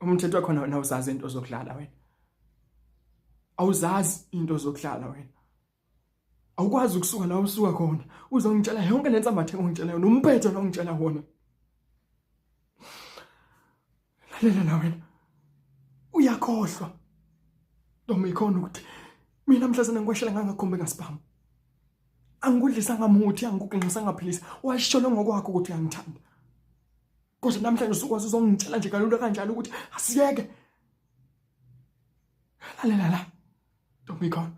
Umthetho wakhona wena awuzazi into zokudlala wena. Awuzazi into zokudlala wena. Awukwazi ukusuka la usuka khona. Uzongitshela yonke lensambathe ongitshela yona, umphetho lo ongitshela wona. Lalela wena. Uyakhohlwa. Ntombi ikhona ukuthi mina mhlazana ngikwashela ngangakhombe ngasibhamu. Angikudlisa ngamuthi, angikuqinqisa ngaphilisa. Washolo ngokwakho ukuthi uyangithanda. Kodwa namhlanje usukwazi uzongitshela nje kalula kanjalo ukuthi asiyeke. Lalela la. Ntombi ikhona.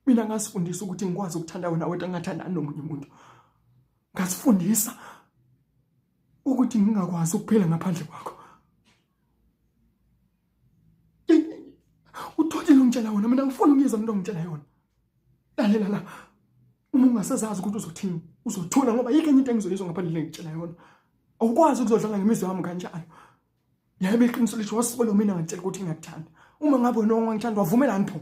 Mina ngasifundisa ukuthi ngikwazi ukuthanda wena wedwa ngingathandani nomunye umuntu. Ngasifundisa ukuthi ngingakwazi ukuphila ngaphandle kwakho. Uthotile ungitshela wona, mina ngifuna ukuyizwa into ongitshela yona. Lalela la. Uma ungasazazi ukuthi uzothini, uzothula ngoba yike enye into engizoyizwa ngaphandle ngitshela yona. Awukwazi ukuzodlala ngemizwa yami kanjalo. Yebo iqiniso lisho wasibona mina ngitshela ukuthi ngiyakuthanda. Uma ngabe wena ungangithanda wavumelani pho?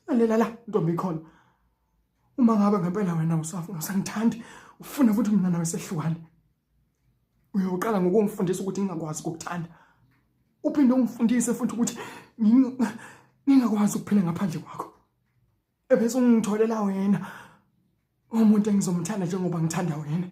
Lalela la ntombi ikhona. Uma ngabe ngempela wena usangithandi, ufuna futhi mina nawe sehlukane. Uyoqala ngokungifundisa ukuthi ngingakwazi ukukuthanda. Uphinde ungifundise futhi ukuthi ngingakwazi ukuphila ngaphandle kwakho. Ebese ungitholela wena umuntu engizomthanda njengoba ngithanda wena.